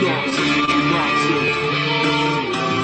Nonsensical Nonsense.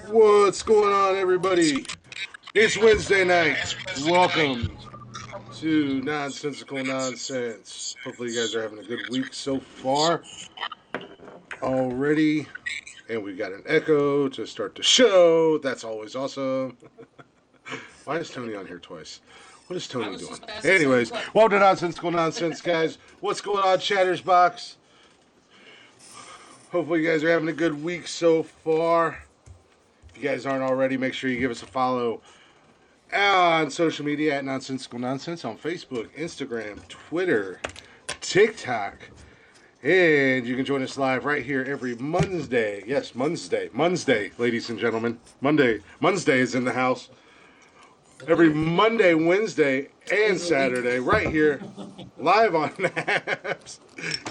What's going on, everybody? It's Wednesday night. Welcome to Nonsensical Nonsense. Hopefully, you guys are having a good week so far already. And we've got an echo to start the show. That's always awesome. Why is Tony on here twice? What is Tony doing? Anyways, welcome to Nonsensical Nonsense, guys. What's going on, Chattersbox? Hopefully, you guys are having a good week so far. If you guys aren't already, make sure you give us a follow on social media at Nonsensical Nonsense on Facebook, Instagram, Twitter, TikTok. And you can join us live right here every Monday. Yes, Monday, ladies and gentlemen. Monday is in the house. Every Monday, Wednesday, and Saturday, right here, live on the apps.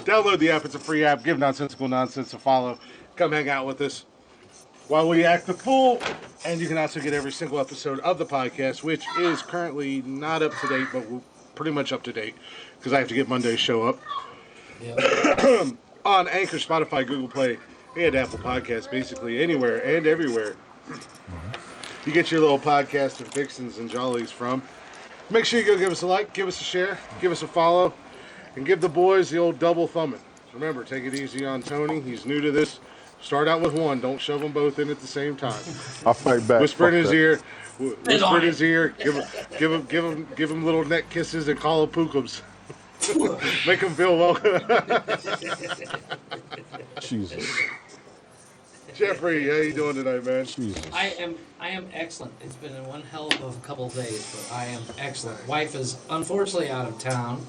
Download the app. It's a free app. Give Nonsensical Nonsense a follow. Come hang out with us while we act the fool. And you can also get every single episode of the podcast, which is currently not up to date, but we're pretty much up to date because I have to get Monday's show up. Yep. On Anchor, Spotify, Google Play, and Apple Podcasts, basically anywhere and everywhere you get your little podcast and fixins and jollies from. Make sure you go give us a like, give us a share, give us a follow, and give the boys the old double thumbing. Remember, take it easy on Tony. He's new to this. Start out with one. Don't shove them both in at the same time. I'll fight back. Whisper in his ear. Whisper in his ear. Give him little neck kisses and call him pookums. Make him feel welcome. Jesus. Jeffrey, how you doing tonight, man? Jesus. I am excellent. It's been one hell of a couple of days, but I am excellent. Wife is unfortunately out of town,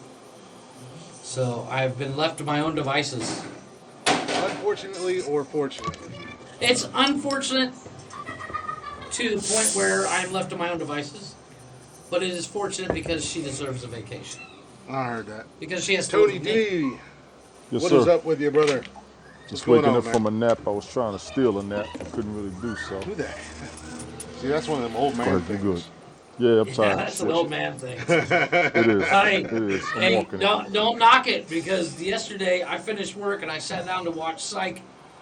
so I've been left to my own devices. Unfortunately or fortunately? It's unfortunate to the point where I'm left to my own devices, but it is fortunate because she deserves a vacation. I heard that. Because she has to Tony live with me. D. Yes, What sir. is up with you, brother? Just going waking on, up man? from a nap. I was trying to steal a nap. I couldn't really do so. Who that? See, that's one of them old man But things. good. Yeah, I'm Yeah, tired. that's an old man thing. It is. Hey, It is. I'm hey, walking it. don't knock it because yesterday I finished work and I sat down to watch Psych.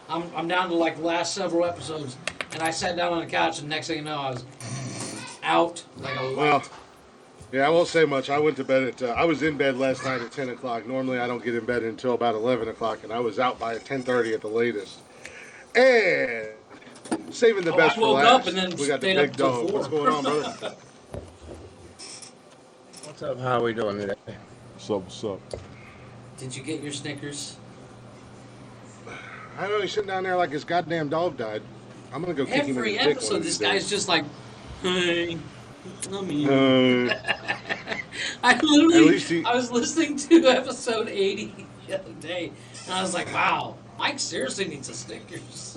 I'm down to like the last several episodes, and I sat down on the couch, and next thing you know, I was out like a Well, light. yeah, I won't say much. I went to bed at. I was in bed last night at 10 o'clock. Normally, I don't get in bed until about 11 o'clock, and I was out by 10:30 at the latest. And saving the best I for woke last. up and then We got the stayed up big till dog. 4. What's going on, brother? What's up? How are we doing today? What's up? What's up? Did you get your Snickers? I know he's sitting down there like his goddamn dog died. I'm gonna go kick him in Every the dick one episode, of this these guy's days. just like, hey, I'm here. At least he. I was listening to episode 80 the other day, and I was like, wow, Mike seriously needs a Snickers.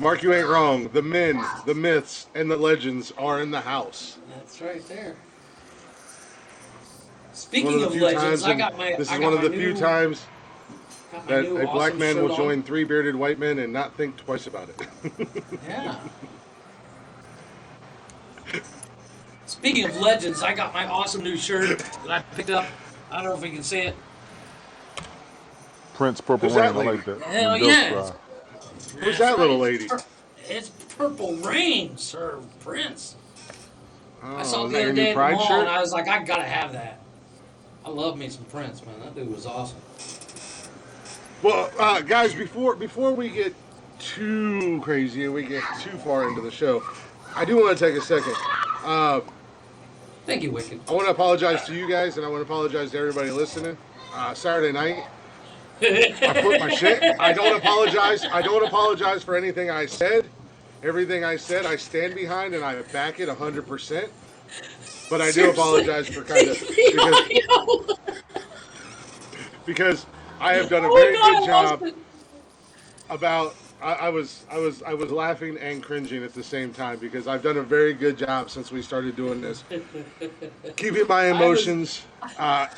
Mark, you ain't wrong. The men, the myths, and the legends are in the house. That's right there. One Speaking the of few legends, times, I and got my. this I is got one of my the few new- times got my that new a black awesome man will shirt join on. 3 bearded white men and not think twice about it. Yeah. Speaking of legends, I got my awesome new shirt that I picked up. I don't know if you can see it. Prince Purple Who's that Rain. I lady? like that. Hell And yeah. Ghost Who's that little lady? It's Purple Rain, Sir Prince. Oh, I saw it is the that other your day new at the Pride mall, shirt? and I was like, I gotta have that. I love me some Prince, man. That dude was awesome. Well, guys, before we get too crazy and we get too far into the show, I do want to take a second. Thank you, Wicked. I want to apologize to you guys, and I want to apologize to everybody listening. Saturday night, I flipped my shit. I don't apologize. I don't apologize for anything I said. Everything I said, I stand behind, and I back it 100%. But I do Seriously? apologize for kind of because I have done a Oh very my God, good I lost job it. about. I was laughing and cringing at the same time because I've done a very good job since we started doing this, keeping my emotions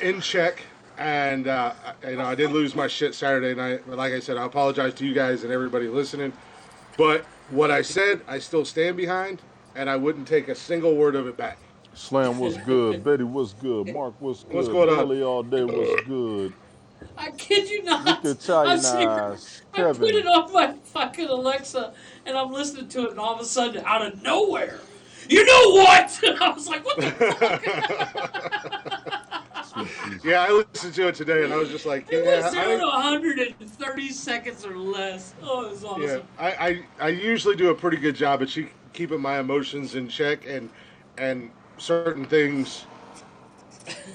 in check. And I did lose my shit Saturday night. But like I said, I apologize to you guys and everybody listening. But what I said, I still stand behind, and I wouldn't take a single word of it back. Slam was good. Betty was good. Mark was good. What's going on? Billy all day was good. I kid you not. Look at China I'm sitting here- eyes. I put Kevin. it on my fucking Alexa, and I'm listening to it, and all of a sudden, out of nowhere, you know what? I was like, what the fuck? Yeah, I listened to it today, and I was just like, It yeah, was 0 to 130 seconds or less. Oh, it was awesome. yeah. I usually do a pretty good job at keeping my emotions in check and certain things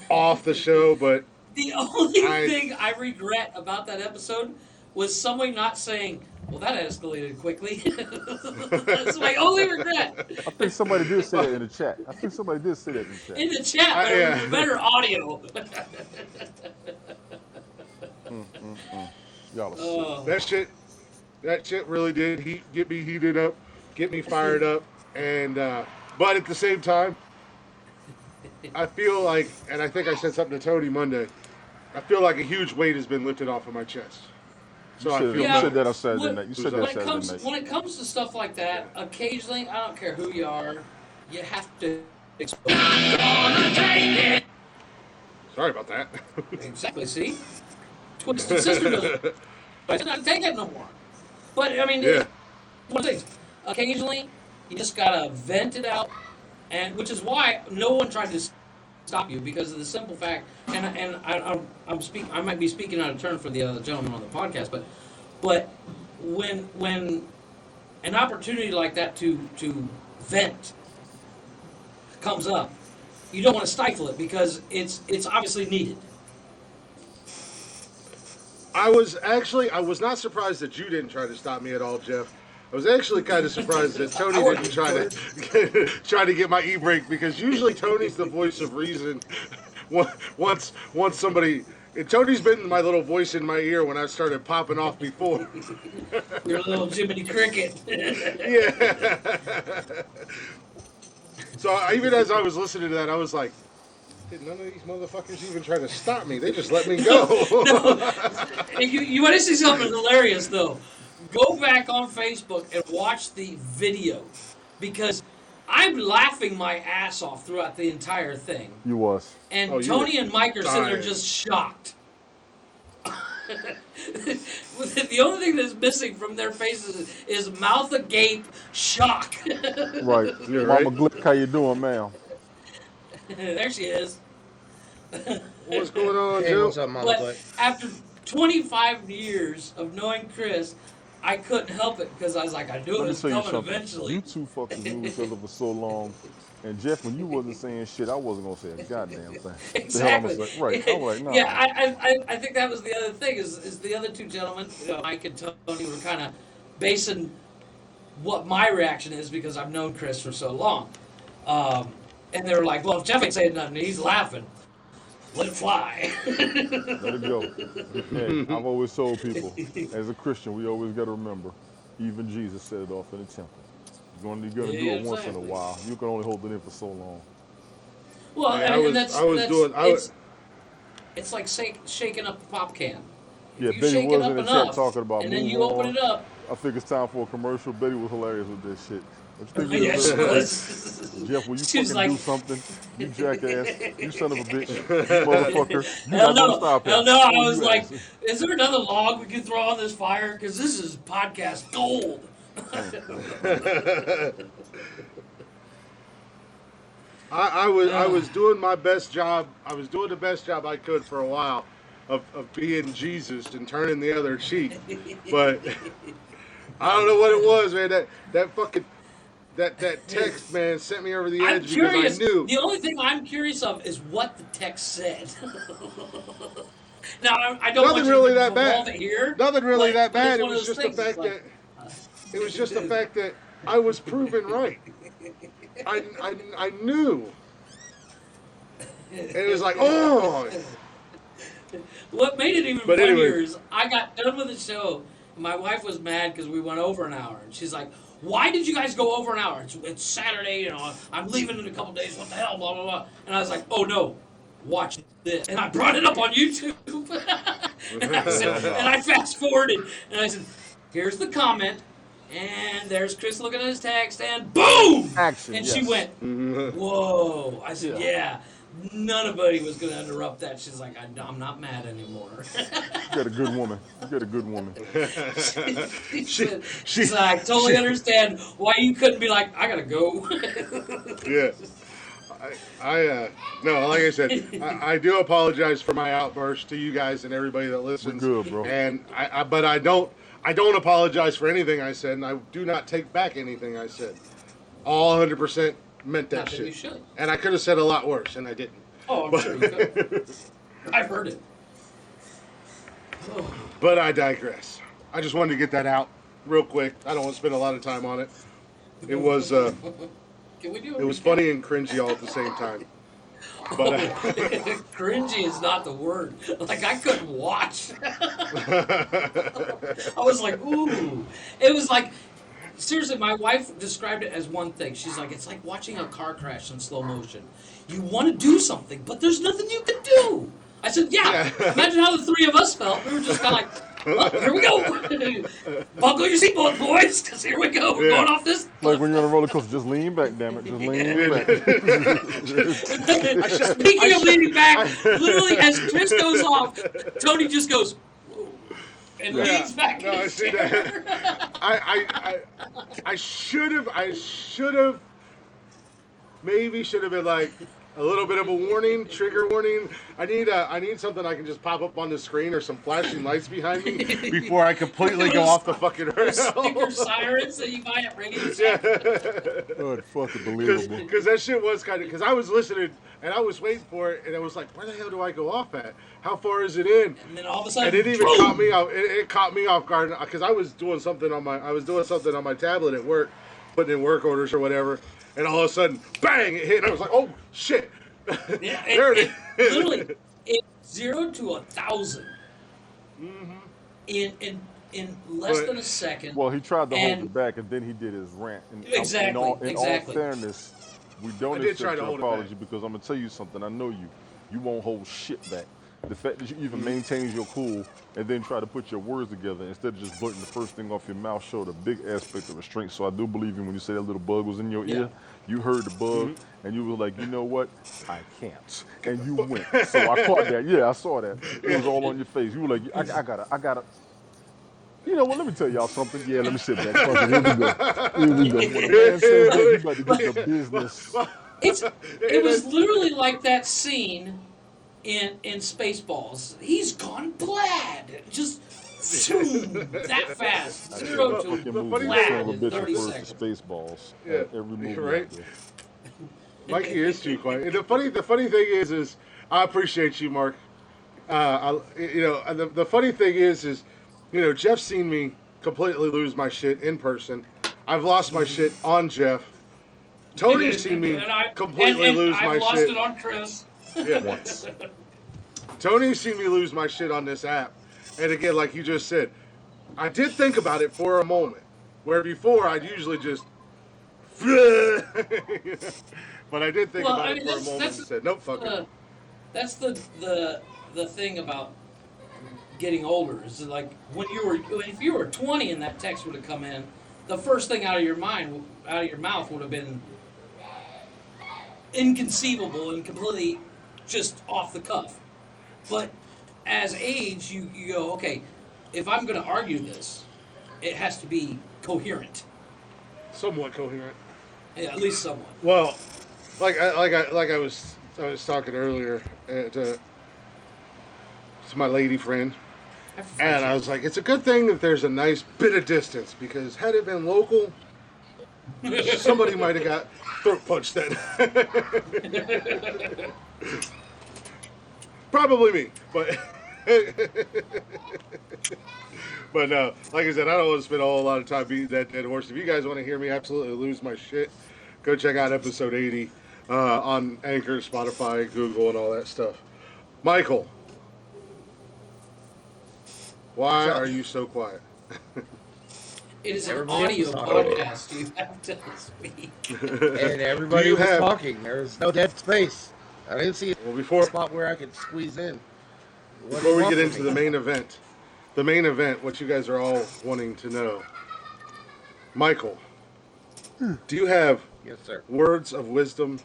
off the show, but The only I- thing I regret about that episode was somebody not saying, well, that escalated quickly. That's my only regret. I think somebody did say that in the chat. In the chat, I- but it yeah. was better audio. Y'all are sick. Oh. that shit really did get me heated up, get me fired up, and but at the same time, I feel like, and I think I said something to Tony Monday, I feel like a huge weight has been lifted off of my chest. So I feel You Yeah. said that on Saturday When- night. You said when that When it Saturday comes night. when it comes to stuff like that, occasionally, I don't care who you are, you have to expose. sorry about that. Exactly. See, Twisted Sister doesn't. I said, I don't take that no more. But I mean, Yeah. one of the things. Occasionally, you just gotta vent it out, and which is why no one tried to stop you because of the simple fact. And I might be speaking out of turn for the other gentleman on the podcast, but when an opportunity like that to vent comes up, you don't want to stifle it because it's obviously needed. I was not surprised that you didn't try to stop me at all, Jeff. I was actually kind of surprised that Tony didn't try to get my e-brake because usually Tony's the voice of reason. Once somebody, and Tony's been my little voice in my ear when I started popping off before. You're a little Jiminy Cricket. Yeah. So even as I was listening to that, I was like, did none of these motherfuckers even try to stop me? They just let me go. And you want to see something hilarious though? Go back on Facebook and watch the video because I'm laughing my ass off throughout the entire thing. You was. And Oh, you Tony were and Mike are sitting there dying. just shocked. The only thing that's missing from their faces is mouth agape shock. Right. You're Mama right. Glick, how you doing, ma'am? There she is. What's going on, Hey, Joe? what's up, Mama But Glick? after 25 years of knowing Chris, I couldn't help it because I was like, I knew it Let me was tell you coming something. eventually. You two fuckers knew each other for so long. And Jeff, when you wasn't saying shit, I wasn't gonna say a goddamn thing. The hell I'm Exactly. gonna say? Right. I'm like, nah. Yeah, I think that was the other thing is the other two gentlemen, Mike and Tony, were kind of basing what my reaction is because I've known Chris for so long. And they were like, well, if Jeff ain't saying nothing, he's laughing. Let it fly. Let it go. Hey, I've always told people, as a Christian, we always got to remember, even Jesus set it off in the temple. You're gonna do Yeah, it once in a exactly. while. You can only hold it in for so long. Well, Hey, and that's it's like shaking up the pop can. Yeah, You Betty shake was it up in the enough, chat talking about and then move you open on. it up. I think it's time for a commercial. Betty was hilarious with this shit. What you think Yeah, it she is, was. Jeff, will you She was fucking do like, something? You jackass. You son of a bitch. You motherfucker. You're hell not gonna no, stop hell him. no. I Oh, was you like, ass. is there another log we can throw on this fire? Because this is podcast gold. I was doing my best job. I was doing the best job I could for a while of being Jesus and turning the other cheek. But I don't know what it was, man. That fucking that text, man, sent me over the I'm edge because I curious. knew. The only thing I'm curious of is what the text said. Now, I don't Nothing want you really to that revolve bad. it here. Nothing really that But bad. it's It one of was those just the things. It's fact like, that it was just the fact that I was proven right. I knew. And it was like, oh. what made it even But funnier anyway, is I got done with the show. And my wife was mad because we went over an hour, and she's like, "Why did you guys go over an hour? It's Saturday, I'm leaving in a couple days. What the hell? Blah blah blah." And I was like, "Oh no, watch this!" And I brought it up on YouTube, and I fast forwarded, and I said, "Here's the comment." And there's Chris looking at his text, and boom! Action, And yes. she went, "Whoa!" I said, Yeah. "Yeah." Nobody was going to interrupt that. She's like, I'm not mad anymore. You got a good woman. You got a good woman. She's like, I totally understand why you couldn't be like, I gotta go. yeah. No, like I said, I do apologize for my outburst to you guys and everybody that We're listens. good, bro. And but I don't apologize for anything I said, and I do not take back anything I said. All 100% meant that Not that shit. you should. And I could have said a lot worse, and I didn't. Oh, I'm sure you could. I've heard it. But I digress. I just wanted to get that out real quick. I don't want to spend a lot of time on it. It was Can we do it was funny and cringy all at the same time. But cringy is not the word. Like I couldn't watch. I was like, ooh. It was like, seriously, my wife described it as one thing. She's like, it's like watching a car crash in slow motion. You want to do something, but there's nothing you can do. I said, yeah. Imagine how the three of us felt. We were just kind of like, well, here we go. Buckle your seatbelt, boys, because here we go. We're going off this. Like when you're on a roller coaster, just lean back, damn it. Just lean back. Speaking of leaning back, literally as Chris goes off, Tony just goes, whoa, and leans back in I his see chair. that. I should have maybe should have been like a little bit of a warning, trigger warning. I need something I can just pop up on the screen or some flashing lights behind me before I completely go off the fucking rails. Sticker sirens that you buy at Radio Yeah. Oh, it's fucking believable. Because that shit was kind of, because I was listening and I was waiting for it and I was like, where the hell do I go off at? How far is it in? And then all of a sudden, And it even boom! caught me off. It caught me off guard because I was doing something on my tablet at work, putting in work orders or whatever, and all of a sudden, bang! It hit, and I was like, oh shit! Yeah, There it is. Literally, it's 0 to 1,000 in less But- than a second. Well, he tried to hold And- it back, and then he did his rant. And Exactly, In all exactly. fairness, we don't I did try accept to your hold it apology back. because I'm gonna tell you something. I know you. You won't hold shit back. The fact that you even maintain your cool and then try to put your words together instead of just blurting the first thing off your mouth showed a big aspect of restraint. So I do believe you when you say that little bug was in your ear. You heard the bug and you were like, you know what? I can't. And you went. So I caught that. Yeah, I saw that. It was all on your face. You were like, I gotta. You know what? Let me tell y'all something. Yeah, let me sit back. Fuck it. Here we go. Here we go. When a man says that, you about to get the business. It was literally like that scene in Spaceballs. He's gone plaid. Just zoom, that fast. 0 to plaid Son of a in bitch 30 refers seconds. to Spaceballs. Yeah, Every movie. right. out there. Mikey is too quiet. And the funny thing is I appreciate you, Mark. The funny thing is, Jeff's seen me completely lose my shit in person. I've lost my shit on Jeff. Tony's seen me completely lose my I've lost shit. it on Chris. Yeah. Once. Tony's seen me lose my shit on this app. And again, like you just said, I did think about it for a moment. Where before I'd usually just but I did think about it for a moment and said, nope, fuck it. That's the thing about getting older. Is like if you were 20 and that text would have come in, the first thing out of your mouth would have been inconceivable and completely just off the cuff. But as age, you go, okay, if I'm going to argue this, it has to be coherent. Somewhat coherent. Yeah, at least somewhat. Well, I was talking earlier to my lady friend, and I was like, it's a good thing that there's a nice bit of distance, because had it been local, somebody might have got throat punched then. Probably me, but but no, like I said, I don't want to spend a whole lot of time beating that dead horse. If you guys want to hear me absolutely lose my shit, go check out episode 80 on Anchor, Spotify, Google, and all that stuff. Michael, why are you so quiet? It is an Everybody audio else- podcast. You have to speak. And everybody was talking. There was no dead space. I didn't see Well, a spot where I could squeeze in. What do before you we want get from into me? the main event, what you guys are all wanting to know, Michael, do you have Yes, sir. words of wisdom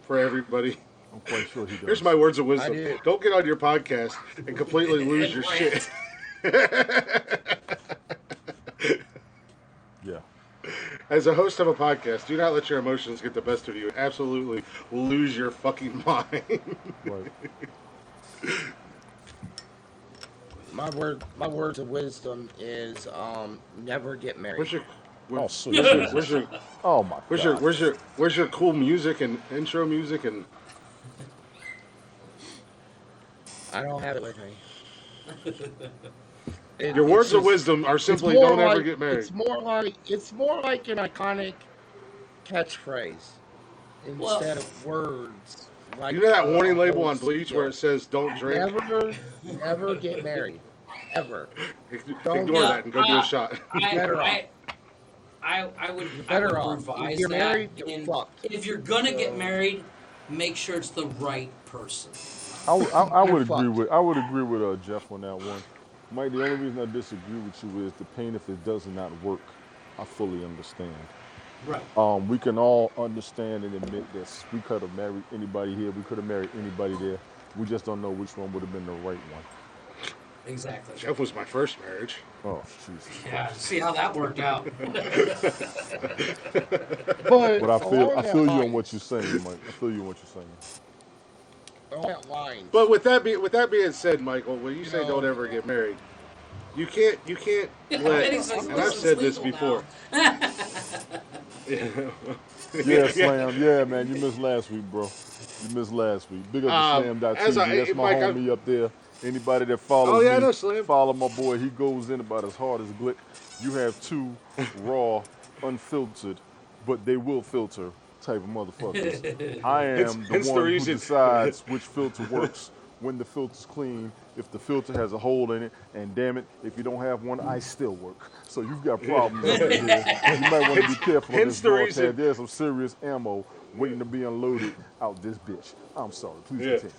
for everybody? I'm quite sure he does. Here's my words of wisdom. I do. Don't get on your podcast and completely lose your shit. Yeah. As a host of a podcast, do not let your emotions get the best of you. Absolutely lose your fucking mind. Right. My words of wisdom is never get married. Where's your Oh, sweet. where's your Oh my God. where's your cool music and intro music and I don't have it with me. your words of just- wisdom are it's simply more don't ever like- get married. It's more like an iconic catchphrase instead of words. Like, You know that warning label old on Bleach school. where it says "Don't drink"? Never get married, ever. Ignore that and go do a shot. Better off. I would Better off. revise If you're that. married, you're in- fucked. if you're gonna get married, make sure it's the right person. I would You're agree fucked. with Jeff on that one. Mike, the only reason I disagree with you is the pain if it does not work. I fully understand. Right. We can all understand and admit that we could have married anybody here. We could have married anybody there. We just don't know which one would have been the right one. Exactly. Jeff was my first marriage. Oh, Jesus. Yeah. See how that worked out. But I feel along you that on line- what you're saying, Mike. I feel you on what you're saying. along that line. But with that being said, Michael, when you say No. don't ever get married, you can't And let. he's like, And "Listen, I've said this it's before. legal Yeah, Slam. Yeah, man. You missed last week, bro. You missed last week. Big up to Slam.TV. as I- That's my Mike, homie up there. Anybody that follows Oh, yeah, I me, know Slam. follow my boy. He goes in about as hard as Glick. You have two raw, unfiltered, but they will filter type of motherfuckers. I am Hence the the one who reason- decides which filter works, when the filter's clean, if the filter has a hole in it, and damn it, if you don't have one, I still work. So you've got problems over here. You might want to be careful on hence this the broadcast. reason- There's some serious ammo waiting to be unloaded out this bitch. I'm sorry. Please Yeah. continue.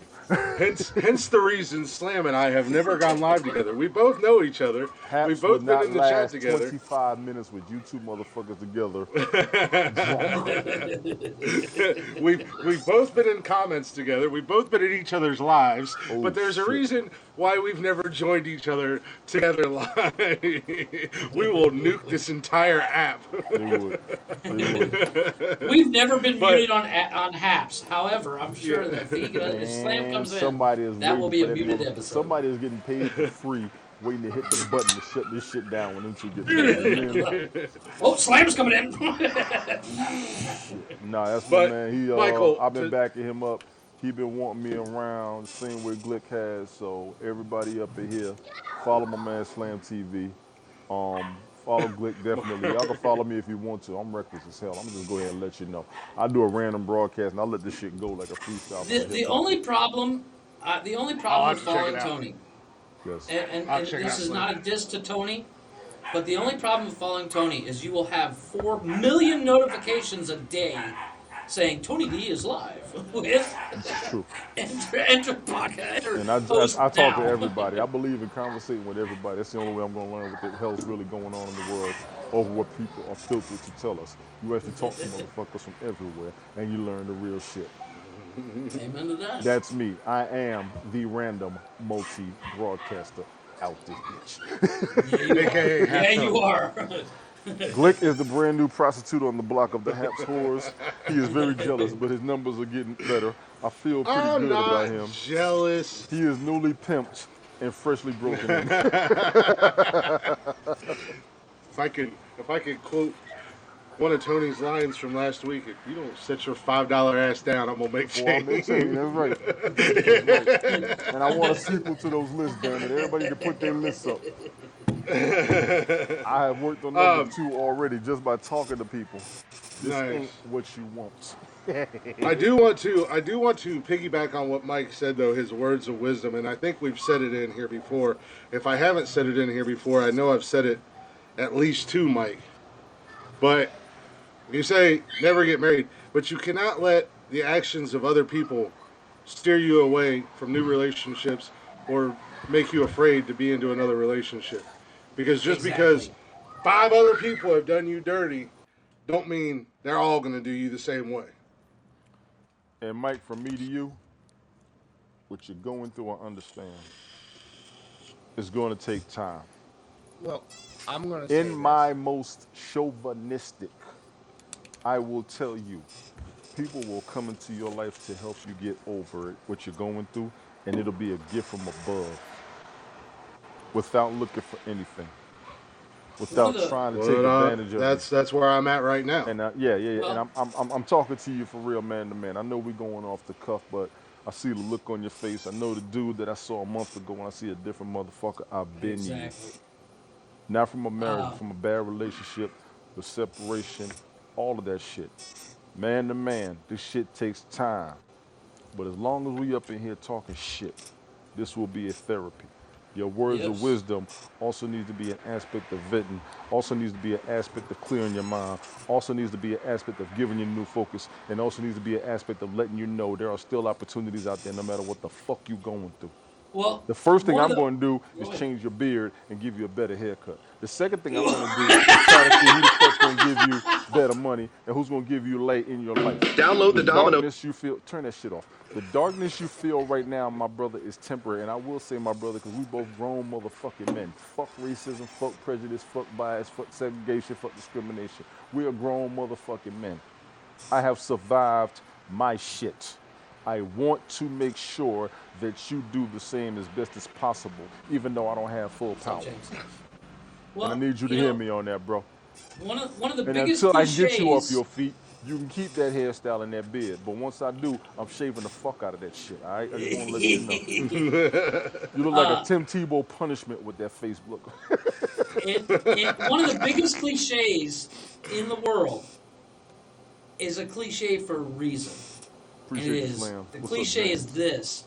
Hence the reason Slam and I have never gone live together. We both know each other. We've Haps would both been not in the chat last together. 25 minutes with you two motherfuckers together. We've both been in comments together. We've both been in each other's lives. Oh, but there's a shit. reason why we've never joined each other together live. We will nuke this entire app. They would. We've never been But- muted on Haps. However, I'm sure that if Slam And comes in, somebody is that will be a waiting for that muted episode. Somebody is getting paid for free, waiting to hit the button to shut this shit down when them two get there. Oh, Slam's coming in. Nah, that's But, my man. He, Michael, I've been backing him up. He been wanting me around the same way Glick has. So everybody up in here, follow my man Slam TV. Follow Glick definitely. Y'all can follow me if you want to. I'm reckless as hell. I'm gonna just go ahead and let you know. I do a random broadcast and I let this shit go like a freestyle. The only problem I'll with have to check following it out. Tony, Yes. and I'll check it this out is later. not a diss to Tony, but the only problem with following Tony is you will have 4 million notifications a day saying Tony D is live with True. enter podcast. And I post talk now. to everybody. I believe in conversating with everybody. That's the only way I'm going to learn what the hell's really going on in the world over what people are filtered to tell us. You actually talk to motherfuckers from everywhere, and you learn the real shit. Amen to that. That's me. I am the random multi-broadcaster out this bitch. AKA yeah, you are. Glick is the brand new prostitute on the block of the Haps whores. He is very jealous, but his numbers are getting better. I feel pretty I'm good not about him. jealous. He is newly pimped and freshly broken in. If I could quote one of Tony's lines from last week, if you don't set your $5 ass down, I'm gonna make Well, I'm change. saying, that's right. That's right. And I want a sequel to those lists, damn it. Everybody need to put their lists up. I have worked on number 2 already just by talking to people. This Nice. ain't what you want. I do want to piggyback on what Mike said, though, his words of wisdom, and I think we've said it in here before. If I haven't said it in here before, I know I've said it at least to Mike. But you say never get married, but you cannot let the actions of other people steer you away from new relationships or make you afraid to be into another relationship. Because just because 5 other people have done you dirty, don't mean they're all going to do you the same way. And Mike, from me to you, what you're going through, I understand. It's going to take time. Well, I'm gonna say In my most chauvinistic, I will tell you, people will come into your life to help you get over it, what you're going through, and it'll be a gift from above, without looking for anything, without trying to take advantage of it. That's where I'm at right now. And and I'm talking to you for real, man to man. I know we're going off the cuff, but I see the look on your face. I know the dude that I saw a month ago, and I see a different motherfucker. I've been you. Not from a marriage, but from a bad relationship, the separation, all of that shit. Man to man, this shit takes time. But as long as we up in here talking shit, this will be a therapy. Your words of wisdom also needs to be an aspect of vetting, also needs to be an aspect of clearing your mind, also needs to be an aspect of giving you new focus, and also needs to be an aspect of letting you know there are still opportunities out there no matter what the fuck you going through. Well, The first thing I'm going to do is change your beard and give you a better haircut. The second thing I'm going to do is try to see who the fuck's going to give you better money and who's going to give you light in your life. Download the domino. Darkness you feel, turn that shit off. The darkness you feel right now, my brother, is temporary. And I will say, my brother, because we both grown motherfucking men. Fuck racism, fuck prejudice, fuck bias, fuck segregation, fuck discrimination. We are grown motherfucking men. I have survived my shit. I want to make sure that you do the same as best as possible, even though I don't have full power. Well, And I need you to hear me on that, bro. One of the And biggest until I cliches. can get you off your feet, you can keep that hairstyle and that beard. But once I do, I'm shaving the fuck out of that shit, all right? I just want to let you know. You look like a Tim Tebow punishment with that face look. One of the biggest cliches in the world is a cliche for a reason. Appreciate And it you, is. Slam. The What's cliche up, man? is this.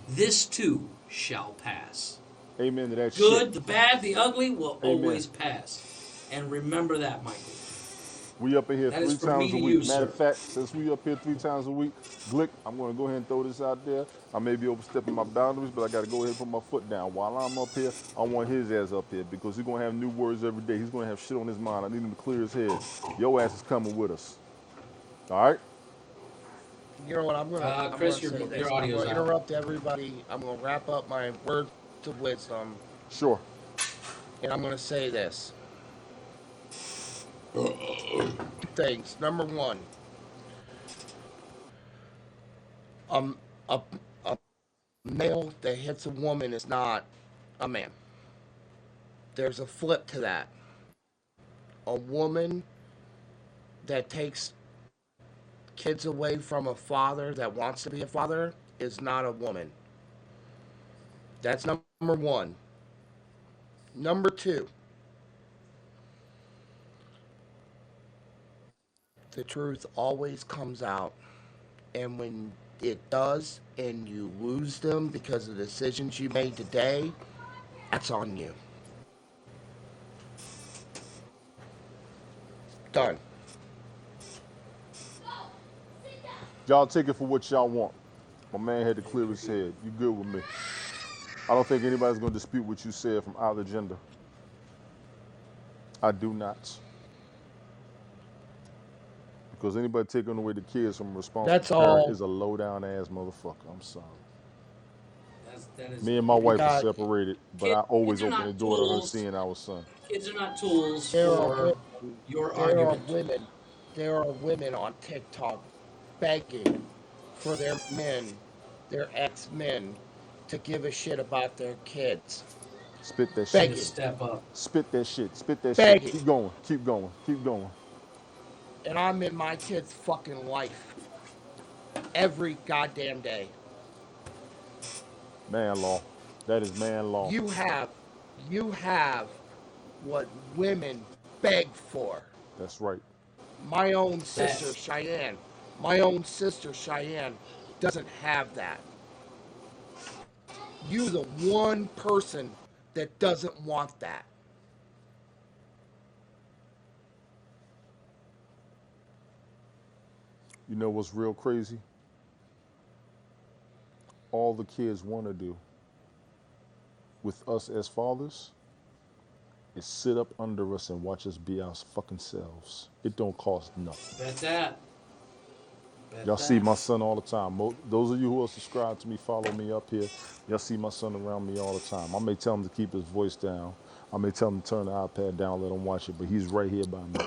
This too shall pass. Amen to that Good, shit. the bad, the ugly will Amen. always pass. And remember that, Michael. We up in here That is 3 for me times a to week. use, Matter sir. of fact, since we up here 3 times a week, Glick, I'm gonna go ahead and throw this out there. I may be overstepping my boundaries, but I gotta go ahead and put my foot down. While I'm up here, I want his ass up here because he's gonna have new words every day. He's gonna have shit on his mind. I need him to clear his head. Your ass is coming with us. All right? You know what? I'm gonna Chris, say your this. I'm audio's gonna out. interrupt everybody. I'm gonna wrap up my words of wisdom, Sure. and I'm gonna say this. Things. Number one, um, a, a male that hits a woman is not a man. There's a flip to that. A woman that takes kids away from a father that wants to be a father is not a woman. That's number one. Number two, the truth always comes out. And when it does, and you lose them because of the decisions you made today, that's on you. Done. Y'all take it for what y'all want. My man had to clear his head. You good with me? I don't think anybody's gonna dispute what you said from either gender. I do not. Because anybody taking away the kids from a responsible That's parent all. is a low down ass motherfucker. I'm sorry. That is. Me and my You wife are got separated, but Kids, I kids always are open the not door to her tools. seeing our son. Kids are not tools there are for women. your There are argument. women. There are women on TikTok begging for their men, their ex-men, to give a shit about their kids. Spit that Need shit. to Begging, step up. Spit that shit. Spit that shit. begging, Keep going. Keep going. Keep going. and I'm in my kid's fucking life every goddamn day. Man law. That is man law. You have, you have what women beg for. That's right. My own That sister Cheyenne, my own sister Cheyenne doesn't have that. You the one person that doesn't want that. You know what's real crazy? All the kids want to do with us as fathers is sit up under us and watch us be our fucking selves. It don't cost nothing. bet that. Bet Y'all see that. my son all the time. Those of you who are subscribed to me, follow me up here. Y'all see my son around me all the time. I may tell him to keep his voice down. I may tell him to turn the iPad down, let him watch it, but he's right here by me.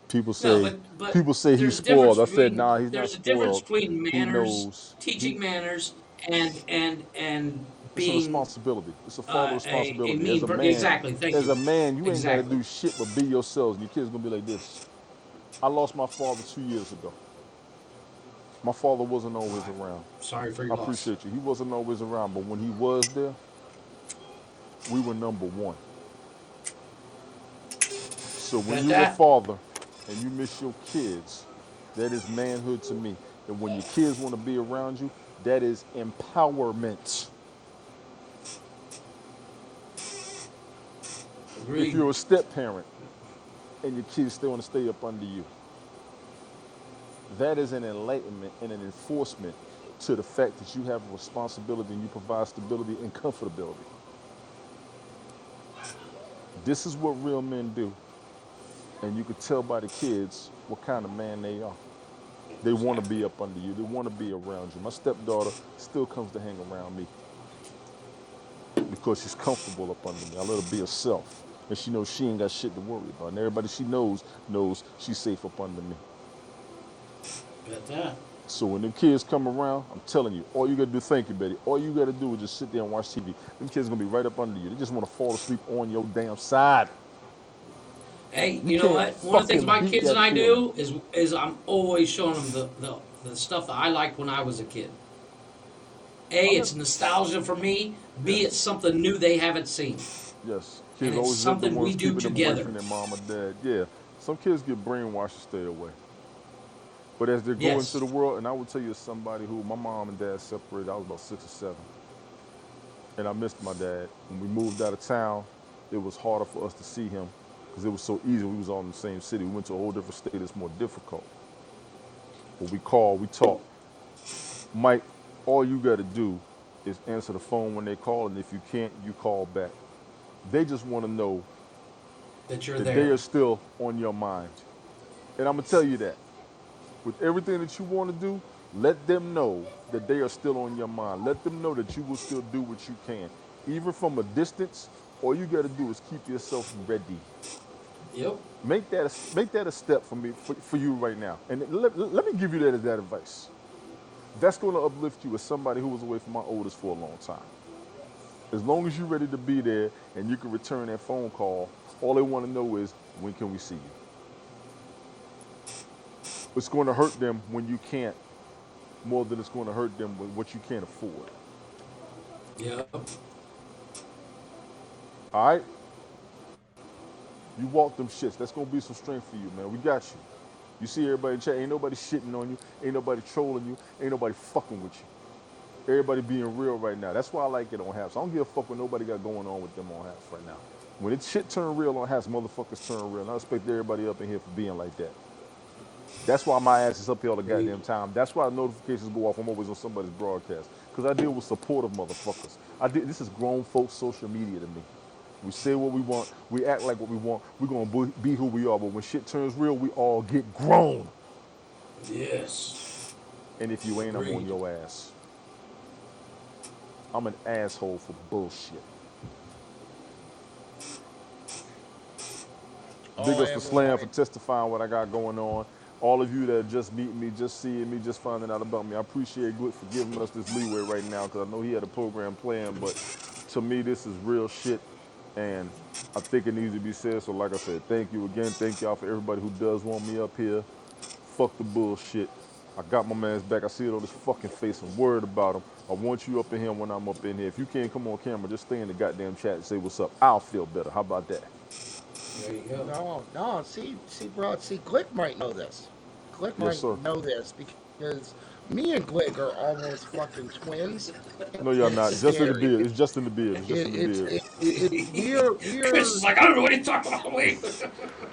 People No, say, but people say he's there's a difference spoiled. I said, between nah, he's not there's a difference spoiled. between He manners, knows. teaching manners, and It's a being responsibility. It's a father a responsibility. mean person. Exactly. Thank As you. a man, you ain't got to Exactly. do shit but be yourselves. And your kids gonna be like this. I lost my father 2 years ago. My father wasn't always around. Sorry for I your loss. appreciate you. He wasn't always around, but when he was there, we were number one. So when Bet you're a that. father and you miss your kids, that is manhood to me. And when your kids want to be around you, that is empowerment. If Agreed. you're a step parent and your kids still want to stay up under you, that is an enlightenment and an enforcement to the fact that you have a responsibility and you provide stability and comfortability. This is what real men do. And you can tell by the kids what kind of man they are. They want to Exactly. be up under you. They want to be around you. My stepdaughter still comes to hang around me because she's comfortable up under me. I let her be herself. And she knows she ain't got shit to worry about. And everybody she knows she's safe up under me. Bet that. So when them kids come around, I'm telling you, all you gotta do, thank you, Betty. All you gotta do is just sit there and watch TV. Them kids gonna be right up under you. They just wanna fall asleep on your damn side. Hey, You you know can't what? One of the things fucking my beat kids and that I feeling. do is I'm always showing them the stuff that I liked when I was a kid. A, I let, it's nostalgia for me. B, it's yes, something new they haven't seen, yes. and Kids it's always let the something we ones do keeping them away together. from their mom or dad. Yeah, some kids get brainwashed to stay away. But as they go into Yes. the world, and I will tell you as somebody who, my mom and dad separated, I was about 6 or 7. And I missed my dad. When we moved out of town, it was harder for us to see him because it was so easy. We was all in the same city. We went to a whole different state. It's more difficult. But we call, we talk. Mike, all you got to do is answer the phone when they call, and if you can't, you call back. They just want to know That you're that they there. are still on your mind. And I'm going to tell you that. With everything that you want to do, let them know that they are still on your mind. Let them know that you will still do what you can. Even from a distance, all you got to do is keep yourself ready. Yep. Make that a step for me, for you right now. And let me give you that as that advice. That's going to uplift you as somebody who was away from my oldest for a long time. As long as you're ready to be there and you can return that phone call, all they want to know is, when can we see you? It's going to hurt them when you can't, more than it's going to hurt them with what you can't afford. Yep. All right? You walk them shits. That's going to be some strength for you, man. We got you. You see everybody in chat. Ain't nobody shitting on you. Ain't nobody trolling you. Ain't nobody fucking with you. Everybody being real right now. That's why I like it on Haps. I don't give a fuck what nobody got going on with them on Haps right now. When it shit turn real on Haps, motherfuckers turn real. And I respect everybody up in here for being like that. That's why my ass is up here all the goddamn time. That's why the notifications go off. I'm always on somebody's broadcast. Because I deal with supportive motherfuckers. This is grown folks' social media to me. We say what we want. We act like what we want. We're going to be who we are. But when shit turns real, we all get grown. Yes. And if you ain't, I'm on Agreed. your ass. I'm an asshole for bullshit. Big Oh, ups to Slam for everybody. testifying what I got going on. All of you that are just meeting me, just seeing me, just finding out about me. I appreciate Glick for giving us this leeway right now because I know he had a program planned, but to me, this is real shit. And I think it needs to be said. So like I said, thank you again. Thank y'all for everybody who does want me up here. Fuck the bullshit. I got my man's back. I see it on his fucking face. I'm worried about him. I want you up in here when I'm up in here. If you can't come on camera, just stay in the goddamn chat and say what's up. I'll feel better. How about that? There you go. No. Bro. See, Glick might know this. Glick Yes, might sir. know this because me and Glick are almost fucking twins, No, y'all and it's not. Just in the scary. beard. It's just in the beard. It's just in the It's beard. Chris is like, I don't know what he's talking about. Wait.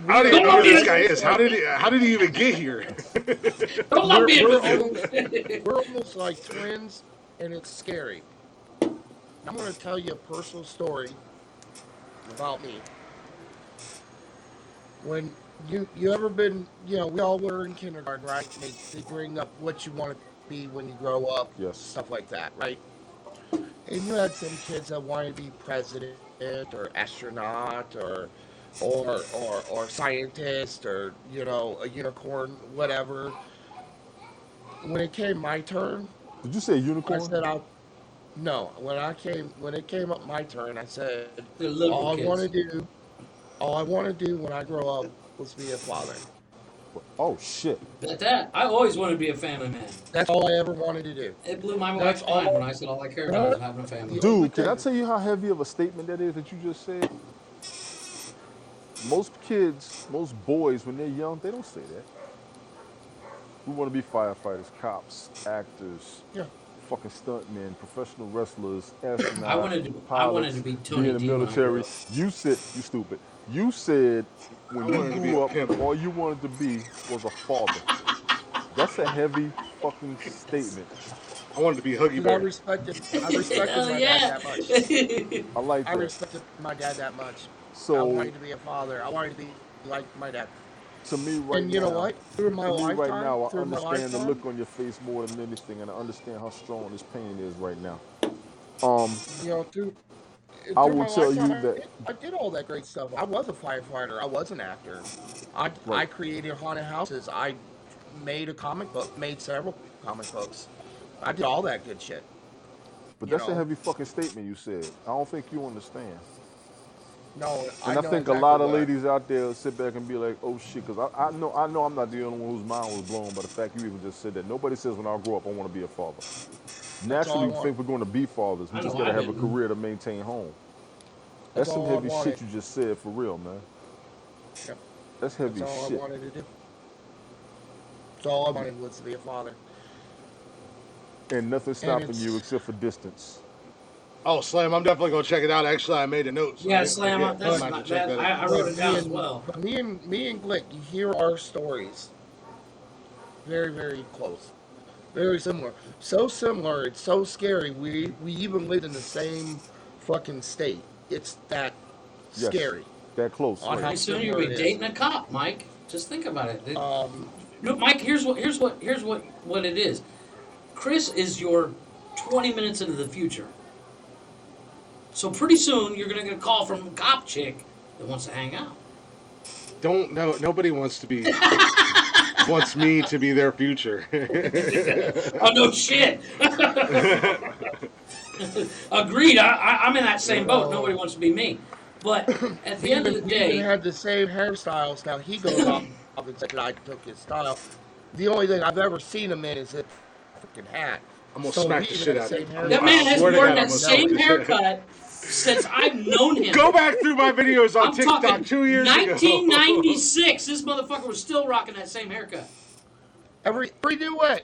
I don't we're even Don't know lump who me this we're guy in. is. almost like How did he even get here? Don't lump me in we're with almost him. we're almost like twins, and it's scary. I'm gonna tell you a personal story about me. When you ever been, we all were in kindergarten, right? They bring up what you want to be when you grow up, Yes. stuff like that, right? And you had some kids that wanted to be president or astronaut or scientist or a unicorn, whatever. When it came my turn, Did you say I unicorn? said I no. When it came up my turn, I said The all liberal I want to kids. do all I want to do when I grow up was be a father. Oh shit. That. I always wanted to be a family man. That's all I ever wanted to do. It blew my That's wife's mind when all. I said all I cared about was But having a family. the only Dude, can I thing, tell you how heavy of a statement that is that you just said? Most kids, most boys, when they're young, they don't say that. We want to be firefighters, cops, actors, yeah, fucking stuntmen, professional wrestlers, I astronauts, wanted to. I wanted to pilots, be be Tony in the D when I grew military. up. You said, you stupid. You said I when you wanted to be a grew up, pimp. all you wanted to be was a father. That's a heavy fucking statement. I wanted to be Huggy because I Bear. respected I respected Hell my dad yeah. that much. I like I that. respected my dad that much. I So wanted to be a father. I wanted to be like my dad. to me right And you know now, what? Through my to me right lifetime, now, I through my understand the lifetime, look on your face more than anything, and I understand how strong this pain is right now. you know, through I through will my tell lifetime, you I that, did, I did all that great stuff. I was a firefighter. I was an actor. right, I created haunted houses. I made a comic book. Made several comic books. I did all that good shit. but You that's a know. heavy fucking statement you said. I don't think you understand. No, I And I know think a exactly lot of what I. ladies out there sit back and be like, oh shit, because I know I'm not the only one whose mind was blown by the fact you even just said that. Nobody says when I grow up, I want to be a father. That's all I Naturally, we want. think we're going to be fathers. We I just know got to I have a didn't. career to maintain home. That's That's some all I heavy shit wanted. you just said for real, man. Yep. That's That's heavy all I shit. wanted to do. That's all I wanted was to be a father. And nothing And stopping you it's except for distance. Oh, Slam, I'm definitely gonna check it out. Actually, I made a note. So Yeah, I Slam. forget. That's I'm about not to check that. that out. I wrote it But down as well. me and Glick, you hear our stories very, very close, very similar. So similar, it's so scary. We even lived in the same fucking state. It's that Yes, scary that close. on how Pretty soon you'll similar be it is. dating a cop, Mike. Just think about it. Um, No, Mike, here's what it is. Chris is your 20 minutes into the future. So pretty soon you're gonna get a call from a cop chick that wants to hang out. Don't know. Nobody wants me to be their future. Oh no shit. Agreed. I'm in that same boat. Nobody so wants to be me. But at the end of the we even day, had the same hairstyles. Now he goes off and said that I took his style. The only thing I've ever seen him in is a freaking hat. I'm gonna So smack we the even shit had out the of same him. that hairstyle. man I has swear to worn God, I'm that gonna same smack the shit. haircut since I've known him. Go back through my videos on I'm TikTok talking 2 years ago. 1996. This motherfucker was still rocking that same haircut. Every duet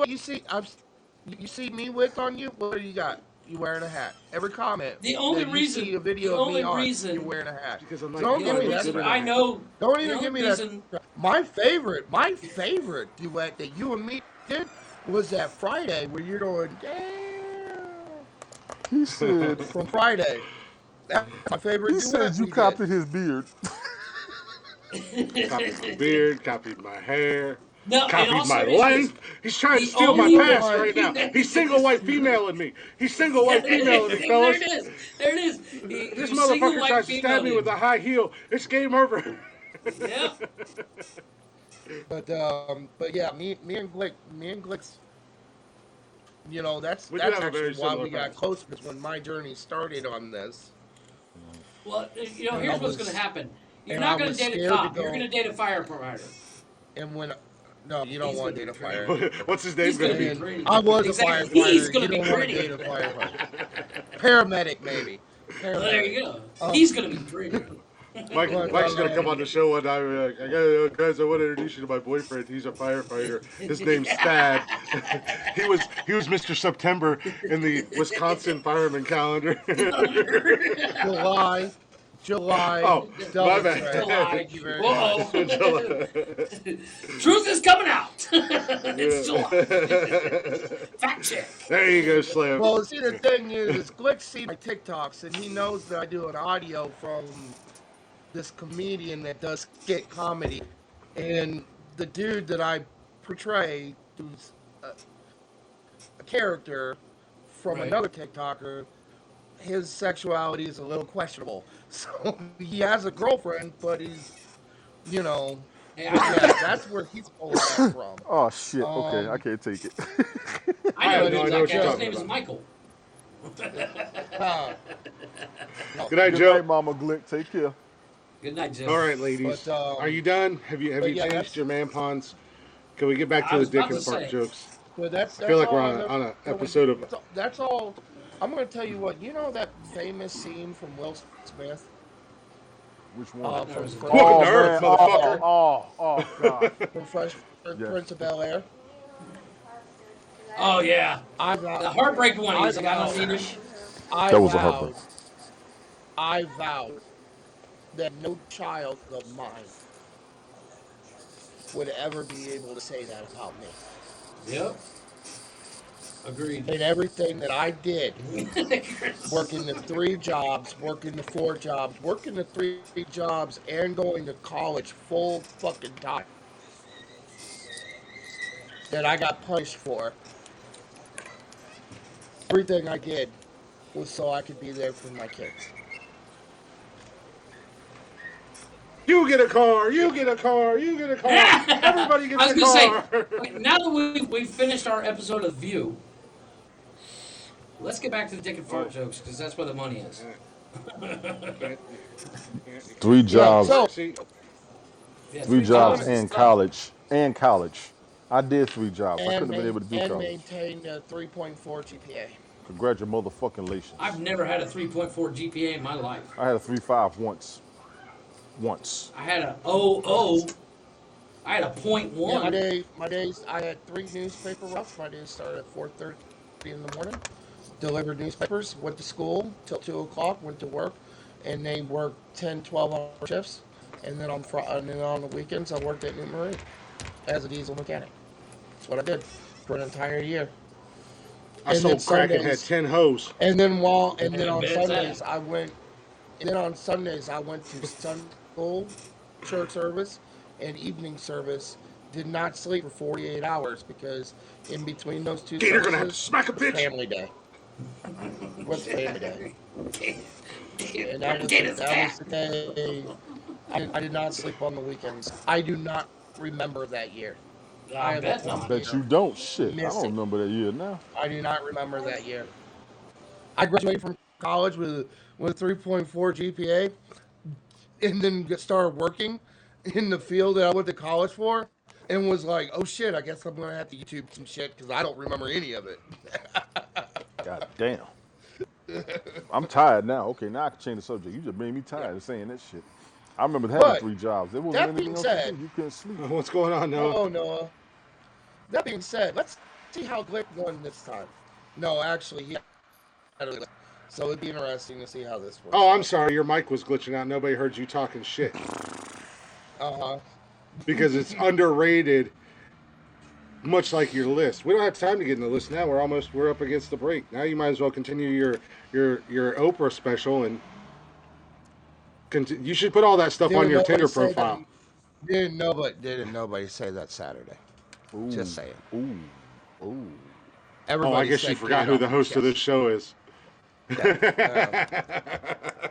you see me with on you. What do you got? You wearing a hat. Every comment The only that you reason, see a the video of me only on, reason, you're wearing a hat. Because I'm like, Don't the give only me that reason crap. I know, Don't the even only give me reason, that. My favorite duet that you and me did was that Friday where you're going, damn, He said, from Friday. That's my favorite he duet said you we did. copied his beard. copied my beard, copied my hair, no, in all copied my seriousness, length. He's trying to the steal my only past one- right now. He's single white female in me. He's single white female in me, there fellas. it is, there it is. This You single motherfucker white tries to stab female me with in. a high heel. It's game over. Yep. But yeah, me and Glick's, that's We do have a actually very why similar we got past. close, because when my journey started on this, Well, and I here's what's was going to happen. You're and I not going to was date a scared to cop. You're go, going to date a fire provider. and when no, you don't He's want gonna to date be a pretty. fire. What's his name He's gonna going to be? be And pretty. I was a Exactly. He's firefighter. going You to be don't want to pretty. date a firefighter. Paramedic maybe. Well, there Paramedic. you go. He's going to be pretty. But Mike's gonna come on the show one time and be like, guys, I want to introduce you to my boyfriend. He's a firefighter. His name's Thad. he was Mr. September in the Wisconsin fireman calendar. July, Oh, double my bad. threat. July. Thank you very Whoa. much. Truth is coming out. It's July. Fact check. There you go, Slam. Well, see, the thing is Glick sees my TikToks, and he knows that I do an audio from this comedian that does skit comedy, and the dude that I portray, who's a character from Right. another TikToker, his sexuality is a little questionable. So he has a girlfriend, but he's, Hey, yeah, that's where he's pulling that from. Oh shit. Okay, I Um, can't take it. I know I know that what guy. you're His talking name is about. Michael. Uh, Good night, Good Joe. night, Mama Glick. Take care. Good night, Jim. All right, ladies. But, Are you done? Have you but yeah, changed that's- your man ponds? Can we get back I to the was dick about and to fart say. jokes? but that's I feel like all we're I'm on gonna- an episode of. That's all. I'm going to tell you what. You know that famous scene from Will Smith? Which one? From was it? Fresh, Welcome to man. Earth, motherfucker. Oh, God. from Fresh Prince of Bel Air. Oh yeah, I the vowed, heartbreak one. He's like, I don't vowed- need it. I That was a vowed- heartbreak. I vowed that no child of mine would ever be able to say that about me. Yep. Agreed. And everything that I did, working the 3 jobs, working the 4 jobs, working the 3 jobs, and going to college full fucking time, that I got punished for. Everything I did was so I could be there for my kids. You get a car. You get a car. You get a car. Everybody I gets was a gonna car. say, now that we've finished our episode of View, let's get back to the dick and fart jokes because that's where the money is. 3 jobs. so- See, Yeah, 3 jobs is and tough. college. I did 3 jobs. I And, couldn't have been able to do and college. maintain a 3.4 GPA. Congratulations. I've never had a 3.4 GPA in my life. I had a 3.5 once. I had a 0.0. I had a Yeah, 0.1. my days, I had 3 newspaper routes. My days started at 4:30 in the morning. delivered newspapers, went to school till 2 o'clock, went to work, and they worked 10, 12-hour shifts. And then and then on the weekends, I worked at New Marie as a diesel mechanic. That's what I did for an entire year. I And then sold crack and had Sundays, 10 hoes. and then I on bet Sundays that. I went, and then on Sundays I went to Sunday school, church service, and evening service. Did not sleep for 48 hours because in between those two Gator gonna have to services smack a was bitch. family day. Was family day, and Potatoes that attack. was the day. I did not sleep on the weekends. I do not remember that year. I I have a bet I point not. bet here you don't. Shit, I don't missing. remember that year now. I do not remember that year. I graduated from college with a 3.4 GPA, and then started working in the field that I went to college for, and was like, "Oh shit! I guess I'm gonna have to YouTube some shit because I don't remember any of it." God damn. I'm tired now. Okay, now I can change the subject. You just made me tired of saying that shit. I remember having But 3 jobs. There wasn't that anything being else to said, do. You couldn't sleep. What's going on, Noah? oh Noah. That being said, let's see how Glick won this time. No, actually, he had a so it'd be interesting to see how this works Oh, I'm out. sorry. Your mic was glitching out. Nobody heard you talking shit Uh huh. because it's underrated, much like your list. We don't have time to get in the list now. We're up against the break. Now you might as well continue your Oprah special and you should put all that stuff on Didn't your nobody Tinder say that? profile. Didn't nobody say that Saturday? Just Ooh, saying. ooh, ooh. Oh, I Everybody guess you said get forgot it who off the your host of this chest. show is. Yeah.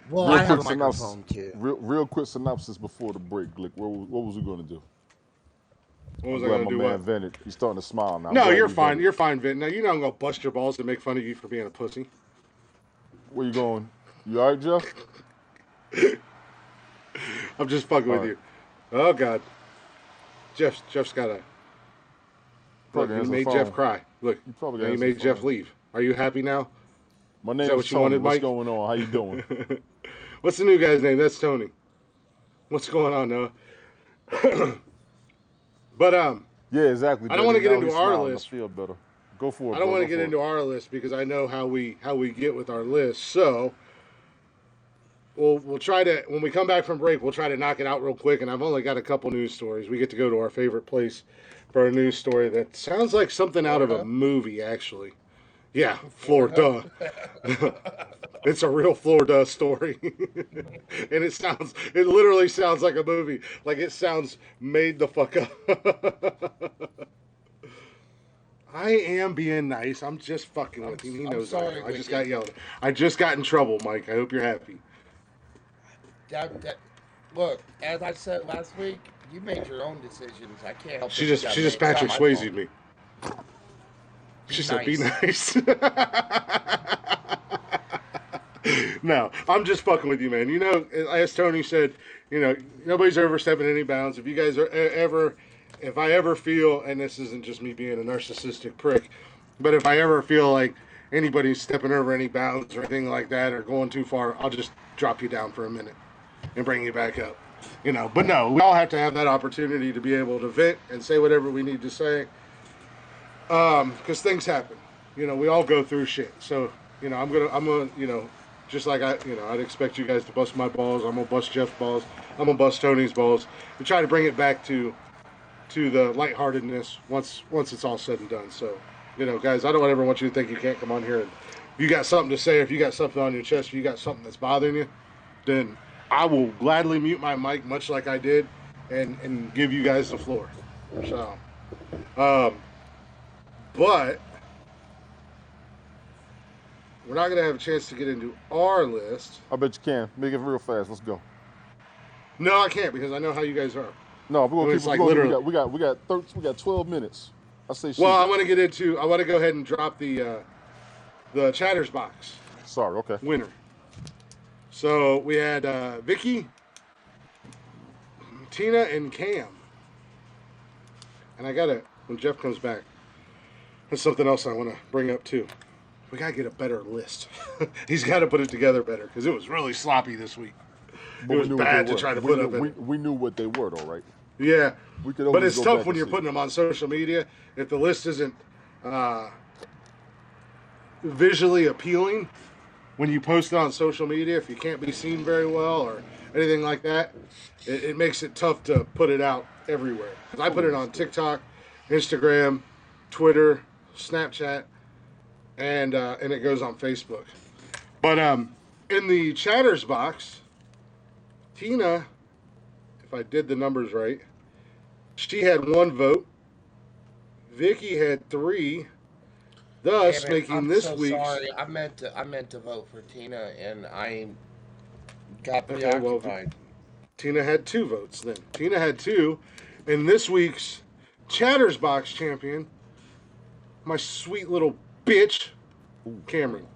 Well, Real I have quick a synopsis. microphone too. Real quick synopsis before the break, Glick. What was we gonna do? What I'm was I glad going my to do? man What? vented. He's starting to smile now. I'm No, glad you're he fine. vented. You're fine, Vin. Now you know I'm gonna bust your balls to make fun of you for being a pussy. Where you going? You all right, Jeff? I'm just fucking All with right. you. Oh God, Jeff's got a look. Probably You answer the made Jeff phone. cry. Look, You probably now gotta you answer the made Jeff phone. leave. Are you happy now? My Is that name's what you Tony. wanted, What's Mike? going on? How you doing? What's the new guy's name? That's Tony. What's going on, Noah? But Yeah, exactly, I don't want Daddy. to get Now into he's our smiling. I list. feel better. Go for it, I don't bro. want to Go get for it. into our list because I know how we get with our list. So we'll try to when we come back from break, we'll try to knock it out real quick. And I've only got a couple news stories. We get to go to our favorite place for a news story that sounds like something out of a Florida. movie, actually. Yeah, Florida. Florida. It's a real Florida story. And it literally sounds like a movie. Like it sounds made the fuck up. I am being nice. I'm just fucking with him. He I'm knows I sorry, am. I just Whitney. got yelled at. I just got in trouble, Mike. I hope you're happy. That look, as I said last week, you made your own decisions. I can't help She that you just got she just made. It's not Patrick my fault. Swayze'd me. Be She said, "Be nice. nice." No, I'm just fucking with you, man. You know, as Tony said, you know, nobody's overstepping any bounds. If you guys are ever, if I ever feel, and this isn't just me being a narcissistic prick, but if I ever feel like anybody's stepping over any bounds or anything like that or going too far, I'll just drop you down for a minute and bring you back up. You know, but no, we all have to have that opportunity to be able to vent and say whatever we need to say, because things happen. You know, we all go through shit. So, you know, I'm gonna, you know, just like I'd expect you guys to bust my balls. I'm gonna bust Jeff's balls. I'm gonna bust Tony's balls. We try to bring it back to the lightheartedness once it's all said and done. So, you know, guys, I don't ever want you to think you can't come on here and if you got something to say, if you got something on your chest, if you got something that's bothering you, then I will gladly mute my mic, much like I did, and give you guys the floor. So, but we're not going to have a chance to get into our list. I bet you can. Make it real fast. Let's go. No, I can't because I know how you guys are. No, we're I mean, gonna keep it's it. like We're gonna, literally. we got 12 minutes. I say shoot. Well, I want to get into. I want to go ahead and drop the chatters box Sorry. Okay. winner. So we had Vicky, Tina, and Cam. And I gotta when Jeff comes back. There's something else I want to bring up too. We gotta get a better list. He's got to put it together better because it was really sloppy this week. But It was we knew what bad they to were. try to we put knew, up. we knew what they were, though, right? Yeah, We could but always it's go tough back when and you're see. putting them on social media. If the list isn't, visually appealing when you post it on social media. If you can't be seen very well or anything like that, it makes it tough to put it out everywhere. 'Cause I put it on TikTok, Instagram, Twitter, Snapchat, and it goes on Facebook. But in the chatters box, Tina, if I did the numbers right, she had 1 vote. Vicky had 3, thus Damn it, making I'm this so week's. sorry. I meant to vote for Tina, and I got Okay, well, preoccupied. Tina had 2 votes then. Tina had 2, and this week's chatters box champion, my sweet little bitch, Cameron,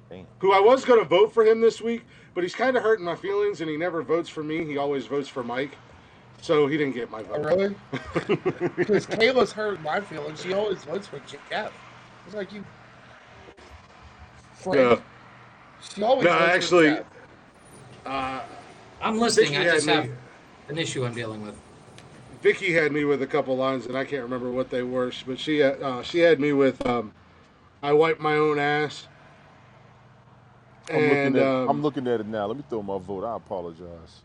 Damn. who I was going to vote for him this week, but he's kind of hurting my feelings, and he never votes for me. He always votes for Mike, so he didn't get my Oh, vote. really? Because Kayla's hurt my feelings. She always votes for Jeff. It's like you. Frank. No, She always no, votes actually, for Jeff. I'm listening. Vicky I had just me. have an issue I'm dealing with. Vicky had me with a couple lines, and I can't remember what they were, but she had me with "I wipe my own ass," and I'm looking at it now. Let me throw my vote. I apologize.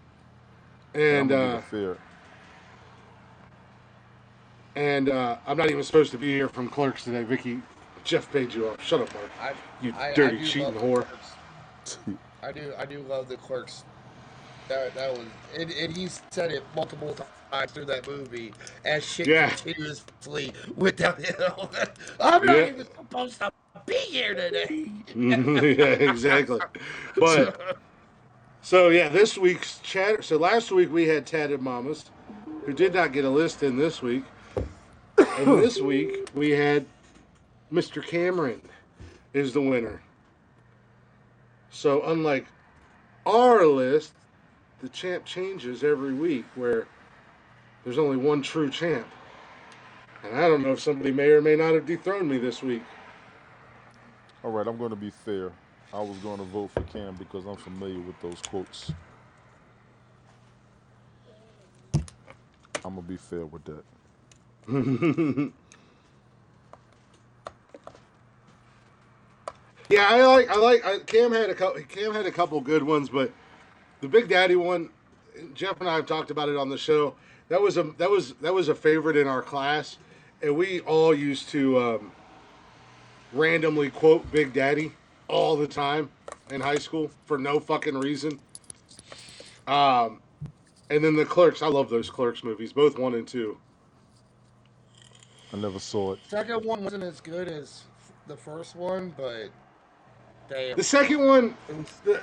I'm and gonna get it fair. and I'm not even supposed to be here from Clerks today. Vicky, Jeff paid you off. Shut up, Mark. You dirty do cheating love whore. Clerks. I do love the Clerks. That was and he said it multiple times through that movie as shit Yeah. continuously went downhill. I'm not Yeah. even supposed to be here today. Yeah, exactly. But so yeah, this week's chat. So last week we had Tatted Mamas, who did not get a list in this week, and this week we had Mr. Cameron is the winner. So unlike our list, the champ changes every week, where there's only one true champ. And I don't know if somebody may or may not have dethroned me this week. All right, I'm going to be fair. I was going to vote for Cam because I'm familiar with those quotes. I'm going to be fair with that. Yeah, Cam had a couple good ones, but the Big Daddy one, Jeff and I have talked about it on the show. That was a favorite in our class, and we all used to randomly quote Big Daddy all the time in high school for no fucking reason. And then the Clerks, I love those Clerks movies, both 1 and 2. I never saw it. Second one wasn't as good as the first one, but damn. The second one,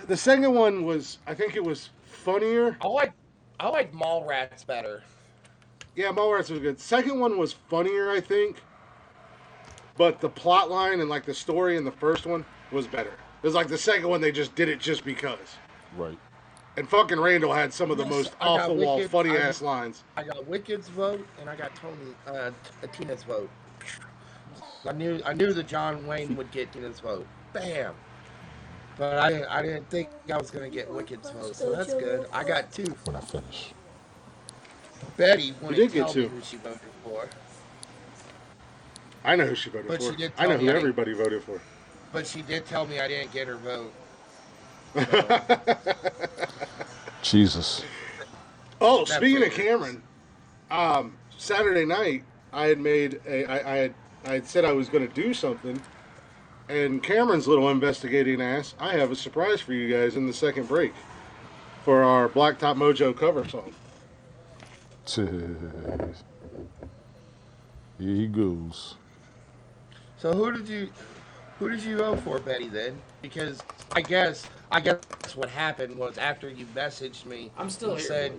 the second one was, I think it was funnier. I like Mallrats better. Yeah, Mallrats was good. Second one was funnier, I think. But the plot line and like the story in the first one was better. It was like the second one, they just did it just because. Right. And fucking Randall had some of the Yes, most I got off the wall, Wicked. funny ass lines. I got Wicked's vote and I got Tina's vote. I knew that John Wayne would get Tina's vote. Bam. But I didn't think I was gonna get Wicked's vote, so that's good. I got 2. When I finish. Betty You wouldn't did get tell me 2. who she voted for, I know who she voted but for. she did I tell know me who everybody voted for. but she did tell me I didn't get her vote. Jesus. Oh, That speaking of figures. Cameron, Saturday night I had made I had said I was going to do something, and Cameron's little investigating ass. I have a surprise for you guys in the second break for our Blacktop Mojo cover song. Here he goes. So who did you vote for, Betty? Then, because I guess what happened was after you messaged me, I'm still you here, said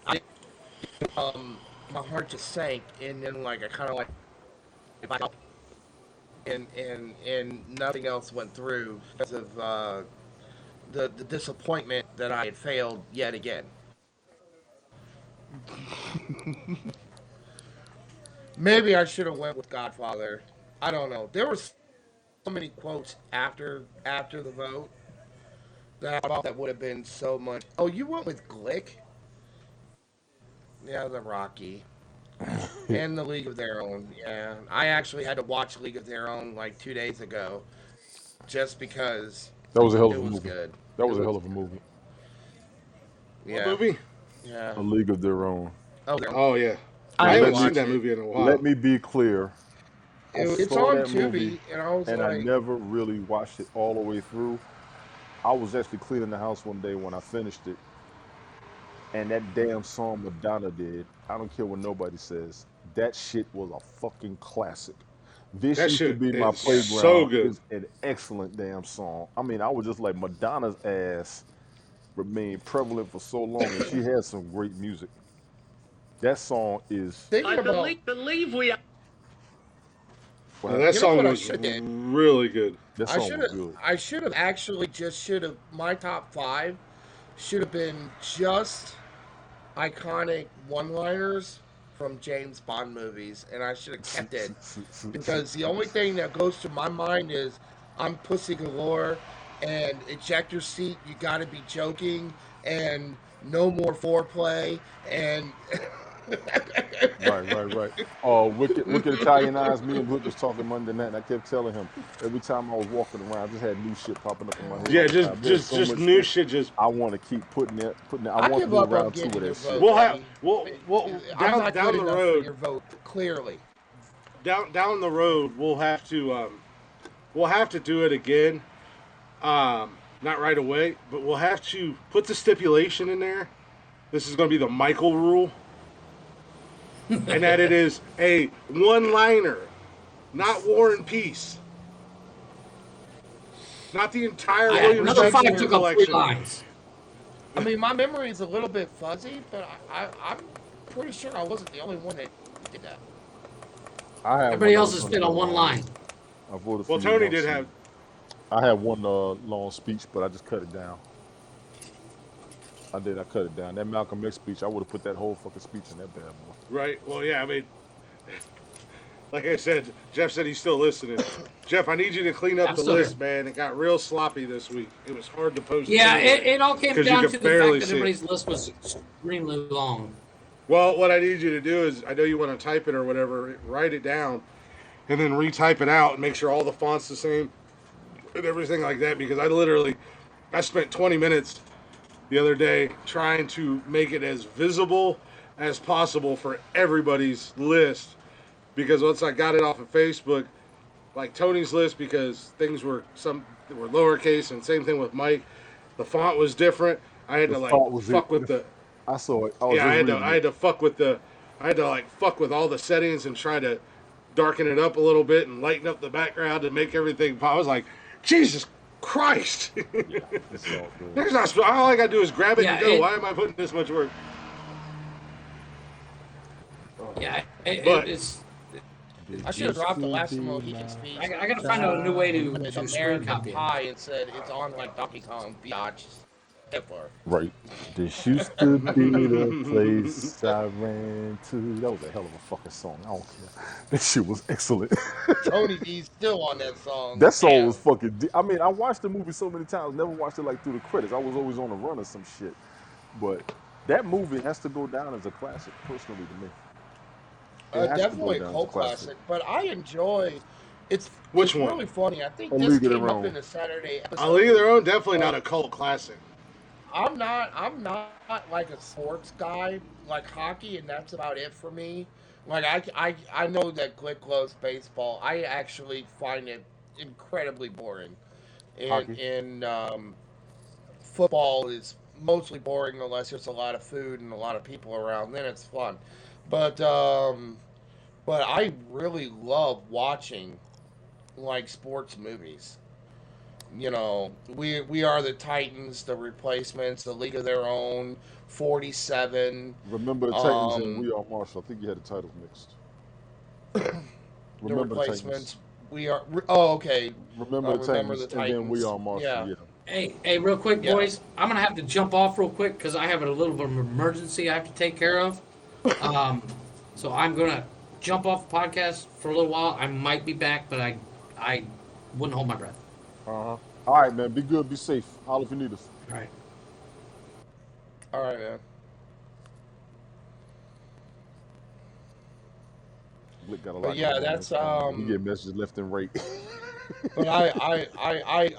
boys. my heart just sank, and then like I kind of like and nothing else went through because of the disappointment that I had failed yet again. Maybe I should have went with Godfather. I don't know. There was so many quotes after the vote that I thought that would have been so much. Oh, you went with Glick? Yeah, the Rocky. and the League of Their Own. Yeah, I actually had to watch League of Their Own like 2 days ago, just because That was a hell it of a was movie. good. That It was a was, hell of a movie. What yeah, movie? yeah. A League of Their Own. Oh, there. Oh yeah, I I had And to let haven't me seen watch that it. movie in a let while. me be clear. I It's saw on that movie Tubi, and I was and I like, never really watched it all the way through. I was actually cleaning the house one day when I finished it, and that damn song Madonna did, I don't care what nobody says, that shit was a fucking classic. This That used to shit be my is so playground good. is an excellent damn song. I mean, I was just like Madonna's ass remained prevalent for so long, and she had some great music. That song is thinking about, believe we are. what Now, that happened? you know song what I was should did? really good. That I song should was have. good. I should have actually just should have. My top five should have been just iconic one-liners from James Bond movies, and I should have kept it because the only thing that goes to my mind is "I'm pussy galore" and "ejector seat." You got to be joking, and no more foreplay, and Right. Oh, Wicked Italian Eyes. Me and Wick was talking Monday night, and I kept telling him every time I was walking around, I just had new shit popping up in my head all Yeah, the just time. There's just so just much new shit shit. Just I want to keep putting it. I I want to give do a up on round two getting of your that shit. vote, we'll have Eddie. we'll I'm down not down good the enough for road your vote. Clearly, down the road we'll have to do it again. Not right away, but we'll have to put the stipulation in there. This is going to be the Michael rule, and that it is a one-liner, not War and Peace, not the entire I Yeah, William another agree five Shakespeare with. took up three collection. lines. I mean, my memory is a little bit fuzzy, but I'm pretty sure I wasn't the only one that did that. I had one Everybody that else was is going to fit go on one longer. line. I voted for Well, you Tony once. did See, have I had one long speech, but I just cut it down. I did. I cut it down. That Malcolm X speech, I would have put that whole fucking speech in that bad boy. right. Well, yeah. I mean, like I said, Jeff said he's still listening. Jeff, I need you to clean up I'm the still here. list, man. It got real sloppy this week. It was hard to post Yeah, anyway it all came because you down to could the fact barely that see it. everybody's list was extremely long. Well, what I need you to do is, I know you want to type it or whatever, write it down, and then retype it out and make sure all the fonts the same and everything like that. Because I spent 20 minutes the other day trying to make it as visible as possible for everybody's list. Because once I got it off of Facebook, like Tony's list, because things were some were lowercase, and same thing with Mike. The font was different. I had The to like font was it. fuck with the I saw it. I was yeah. just I reading it. had to fuck with the I had to like fuck with all the settings and try to darken it up a little bit and lighten up the background and make everything pop. I was like, Jesus Christ! Yeah, it's all good. There's not. All I gotta do is grab it Yeah, and go. Why am I putting this much work? Yeah, But it's. I should have dropped the last Mohican speech. I gotta find a new way Put it to in screen American copy it. Pie and said it's on like Donkey Kong biatch. Hitler. Right. This used to be the place I ran to. That was a hell of a fucking song. I don't care. That shit was excellent. Tony D's still on that song. That song Damn. was fucking. I mean, I watched the movie so many times. Never watched it like through the credits. I was always on the run or some shit. But that movie has to go down as a classic, personally to me. It has to go Definitely a down as a cult classic, but I enjoy. which It's one? really funny. I think A this League of came Their up Own. in the Saturday A episode. League of Their Own, definitely not a cult classic. I'm not like a sports guy like hockey, and that's about it for me. Like I know that Glick loves baseball. I actually find it incredibly boring, and Hockey. football is mostly boring unless there's a lot of food and a lot of people around. Then it's fun, but I really love watching like sports movies. You know, we are the Titans, the Replacements, the League of Their Own, 47, Remember the Titans and um, We Are Marshall. I think you had the titles mixed. the Remember the Titans. Replacements. We are. Oh, okay. Remember the Remember Titans, the and then We Titans. Are Marshall. Yeah, Yeah. Hey, real quick, yeah. boys. I'm gonna have to jump off real quick because I have a little bit of an emergency I have to take care of. Um, so I'm gonna jump off the podcast for a little while. I might be back, but I wouldn't hold my breath. Uh-huh. All right, man. Be good. Be safe. Holler if you need us. All right. All right, man. Blick got a But lot yeah, going on. that's He get messages left and right. But I